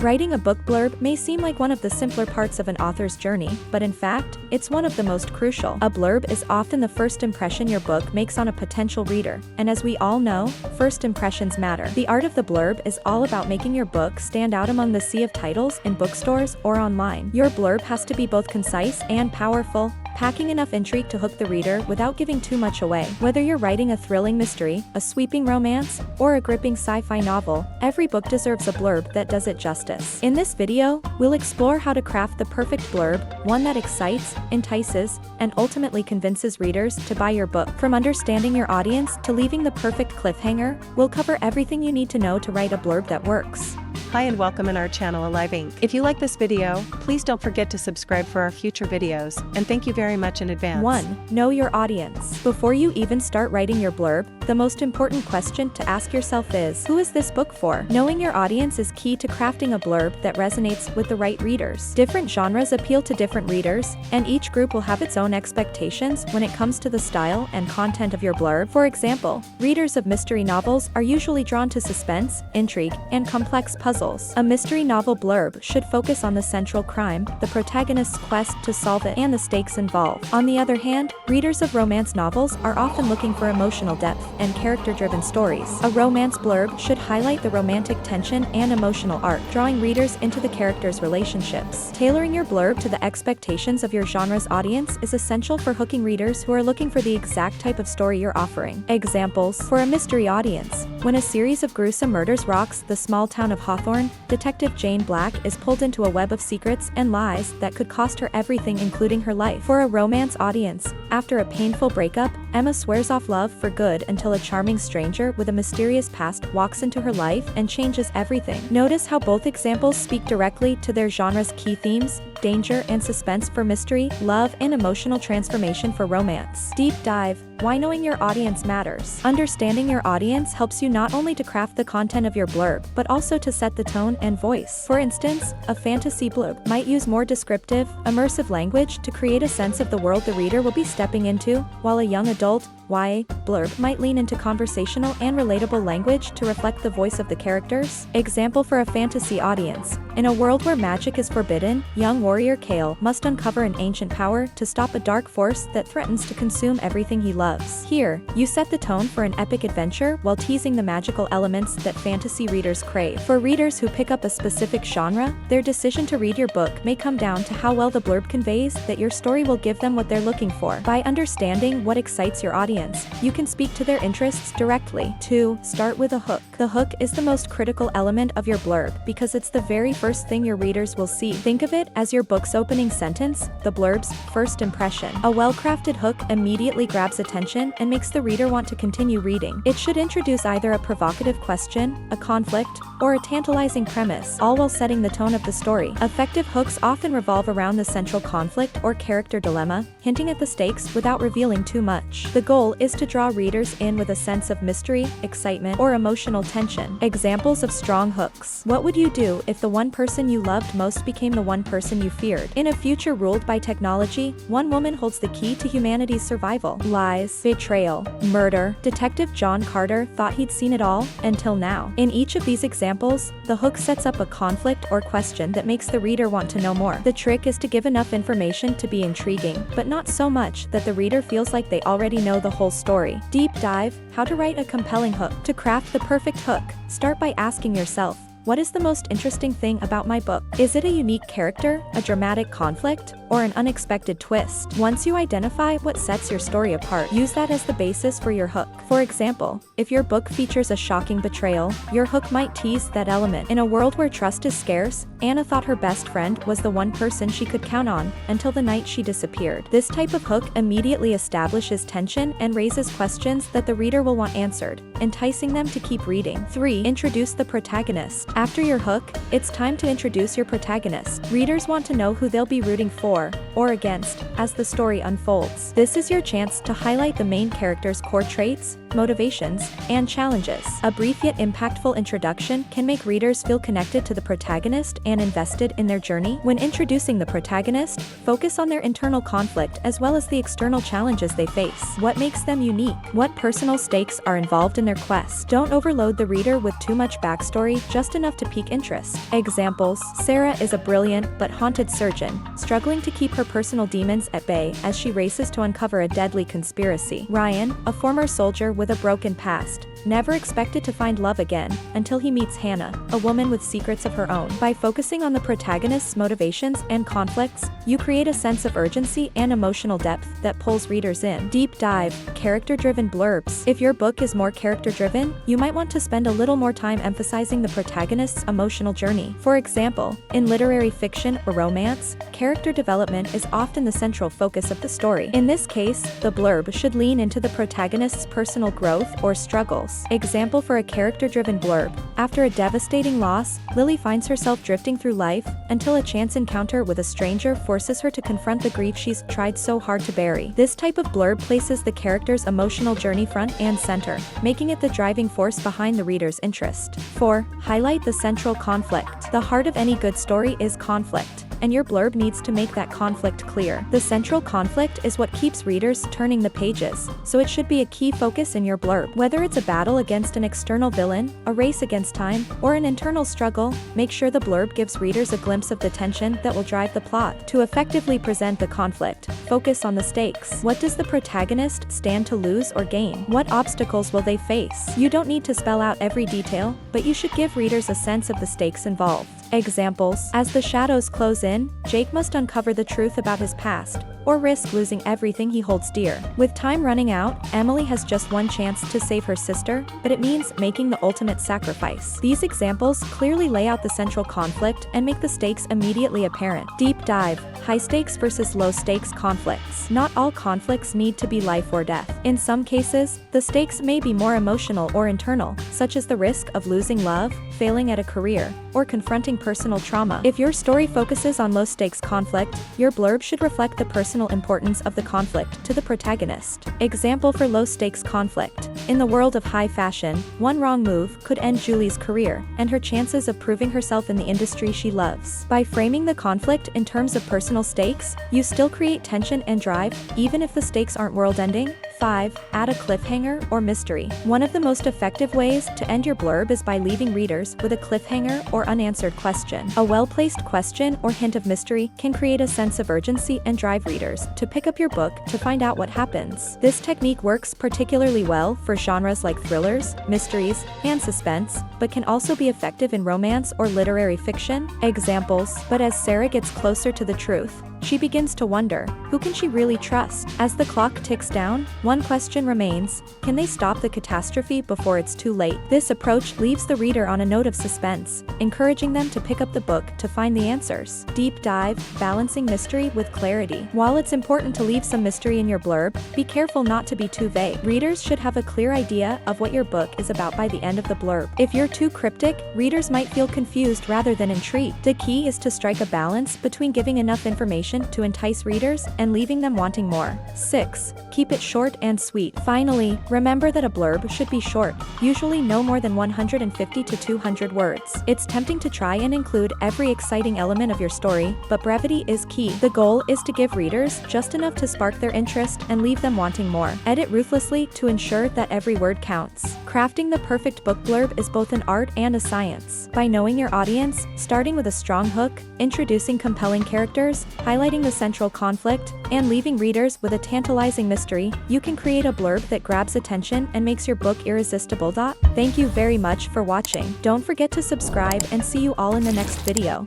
Writing a book blurb may seem like one of the simpler parts of an author's journey, but in fact, it's one of the most crucial. A blurb is often the first impression your book makes on a potential reader, and as we all know, first impressions matter. The art of the blurb is all about making your book stand out among the sea of titles in bookstores or online. Your blurb has to be both concise and powerful, packing enough intrigue to hook the reader without giving too much away. Whether you're writing a thrilling mystery, a sweeping romance, or a gripping sci-fi novel, every book deserves a blurb that does it justice. In this video, we'll explore how to craft the perfect blurb, one that excites, entices, and ultimately convinces readers to buy your book. From understanding your audience to leaving the perfect cliffhanger, we'll cover everything you need to know to write a blurb that works. Hi and welcome in our channel Alive Inc. If you like this video, please don't forget to subscribe for our future videos, and thank you very much in advance. 1. Know your audience. Before you even start writing your blurb, the most important question to ask yourself is, who is this book for? Knowing your audience is key to crafting a blurb that resonates with the right readers. Different genres appeal to different readers, and each group will have its own expectations when it comes to the style and content of your blurb. For example, readers of mystery novels are usually drawn to suspense, intrigue, and complex puzzles. A mystery novel blurb should focus on the central crime, the protagonist's quest to solve it, and the stakes involved. On the other hand, readers of romance novels are often looking for emotional depth and character-driven stories. A romance blurb should highlight the romantic tension and emotional arc, drawing readers into the characters' relationships. Tailoring your blurb to the expectations of your genre's audience is essential for hooking readers who are looking for the exact type of story you're offering. Examples: for a mystery audience, when a series of gruesome murders rocks the small town of Hawthorne, Detective Jane Black is pulled into a web of secrets and lies that could cost her everything, including her life. For a romance audience, after a painful breakup, Emma swears off love for good until a charming stranger with a mysterious past walks into her life and changes everything. Notice how both examples speak directly to their genre's key themes: danger and suspense for mystery, love and emotional transformation for romance. Deep dive: why knowing your audience matters. Understanding your audience helps you not only to craft the content of your blurb, but also to set the tone and voice. For instance, a fantasy blurb might use more descriptive, immersive language to create a sense of the world the reader will be stepping into, while a young adult YA blurb might lean into conversational and relatable language to reflect the voice of the characters. Example for a fantasy audience: in a world where magic is forbidden, young warrior Kale must uncover an ancient power to stop a dark force that threatens to consume everything he loves. Here, you set the tone for an epic adventure while teasing the magical elements that fantasy readers crave. For readers who pick up a specific genre, their decision to read your book may come down to how well the blurb conveys that your story will give them what they're looking for. By understanding what excites your audience, you can speak to their interests directly. 2. Start with a hook. The hook is the most critical element of your blurb because it's the very first thing your readers will see. Think of it as your book's opening sentence, the blurb's first impression. A well-crafted hook immediately grabs attention and makes the reader want to continue reading. It should introduce either a provocative question, a conflict, or a tantalizing premise, all while setting the tone of the story. Effective hooks often revolve around the central conflict or character dilemma, hinting at the stakes without revealing too much. The goal is to draw readers in with a sense of mystery, excitement, or emotional tension. Examples of strong hooks: what would you do if the one person you loved most became the one person you feared? In a future ruled by technology, one woman holds the key to humanity's survival. Lies, betrayal, murder. Detective John Carter thought he'd seen it all, until now. In each of these examples, the hook sets up a conflict or question that makes the reader want to know more. The trick is to give enough information to be intriguing, but not so much that the reader feels like they already know the whole story. Deep dive: how to write a compelling hook. To craft the perfect hook, start by asking yourself, what is the most interesting thing about my book? Is it a unique character, a dramatic conflict, or an unexpected twist? Once you identify what sets your story apart, use that as the basis for your hook. For example, if your book features a shocking betrayal, your hook might tease that element. In a world where trust is scarce, Anna thought her best friend was the one person she could count on, until the night she disappeared. This type of hook immediately establishes tension and raises questions that the reader will want answered, enticing them to keep reading. 3. Introduce the protagonist. After your hook, it's time to introduce your protagonist. Readers want to know who they'll be rooting for, or against, as the story unfolds. This is your chance to highlight the main character's core traits, motivations, and challenges. A brief yet impactful introduction can make readers feel connected to the protagonist and invested in their journey. When introducing the protagonist, focus on their internal conflict as well as the external challenges they face. What makes them unique? What personal stakes are involved in their quest? Don't overload the reader with too much backstory, just enough to pique interest. Examples: Sarah is a brilliant but haunted surgeon, struggling to keep her personal demons at bay as she races to uncover a deadly conspiracy. Ryan, a former soldier with a broken past, never expected to find love again until he meets Hannah, a woman with secrets of her own. By focusing on the protagonist's motivations and conflicts, you create a sense of urgency and emotional depth that pulls readers in. Deep dive, character-driven blurbs. If your book is more character-driven, you might want to spend a little more time emphasizing the protagonist's emotional journey. For example, in literary fiction or romance, character development is often the central focus of the story. In this case, the blurb should lean into the protagonist's personal growth or struggles. Example for a character-driven blurb: after a devastating loss, Lily finds herself drifting through life until a chance encounter with a stranger forces her to confront the grief she's tried so hard to bury. This type of blurb places the character's emotional journey front and center, making it the driving force behind the reader's interest. 4. Highlight the central conflict. The heart of any good story is conflict, and your blurb needs to make that conflict clear. The central conflict is what keeps readers turning the pages, so it should be a key focus in your blurb. Whether it's a battle against an external villain, a race against time, or an internal struggle, make sure the blurb gives readers a glimpse of the tension that will drive the plot. To effectively present the conflict, focus on the stakes. What does the protagonist stand to lose or gain? What obstacles will they face? You don't need to spell out every detail, but you should give readers a sense of the stakes involved. Examples: as the shadows close in, Jake must uncover the truth about his past, or risk losing everything he holds dear. With time running out, Emily has just one chance to save her sister, but it means making the ultimate sacrifice. These examples clearly lay out the central conflict and make the stakes immediately apparent. Deep dive, high stakes versus low stakes conflicts. Not all conflicts need to be life or death. In some cases, the stakes may be more emotional or internal, such as the risk of losing love, failing at a career, or confronting personal trauma. If your story focuses on low-stakes conflict, your blurb should reflect the personal importance of the conflict to the protagonist. Example for low-stakes conflict: in the world of high fashion, one wrong move could end Julie's career and her chances of proving herself in the industry she loves. By framing the conflict in terms of personal stakes, you still create tension and drive, even if the stakes aren't world-ending. 5. Add a cliffhanger or mystery. One of the most effective ways to end your blurb is by leaving readers with a cliffhanger or unanswered question. A well-placed question or hint of mystery can create a sense of urgency and drive readers to pick up your book to find out what happens. This technique works particularly well for genres like thrillers, mysteries, and suspense, but can also be effective in romance or literary fiction. Examples: but as Sarah gets closer to the truth, she begins to wonder, who can she really trust? As the clock ticks down, one question remains: can they stop the catastrophe before it's too late? This approach leaves the reader on a note of suspense, encouraging them to pick up the book to find the answers. Deep dive, balancing mystery with clarity. While it's important to leave some mystery in your blurb, be careful not to be too vague. Readers should have a clear idea of what your book is about by the end of the blurb. If you're too cryptic, readers might feel confused rather than intrigued. The key is to strike a balance between giving enough information to entice readers and leaving them wanting more. 6. Keep it short and sweet. Finally, remember that a blurb should be short, usually no more than 150 to 200 words. It's tempting to try and include every exciting element of your story, but brevity is key. The goal is to give readers just enough to spark their interest and leave them wanting more. Edit ruthlessly to ensure that every word counts. Crafting the perfect book blurb is both an art and a science. By knowing your audience, starting with a strong hook, introducing compelling characters, highlighting the central conflict, and leaving readers with a tantalizing mystery, you can create a blurb that grabs attention and makes your book irresistible. Thank you very much for watching. Don't forget to subscribe and see you all in the next video.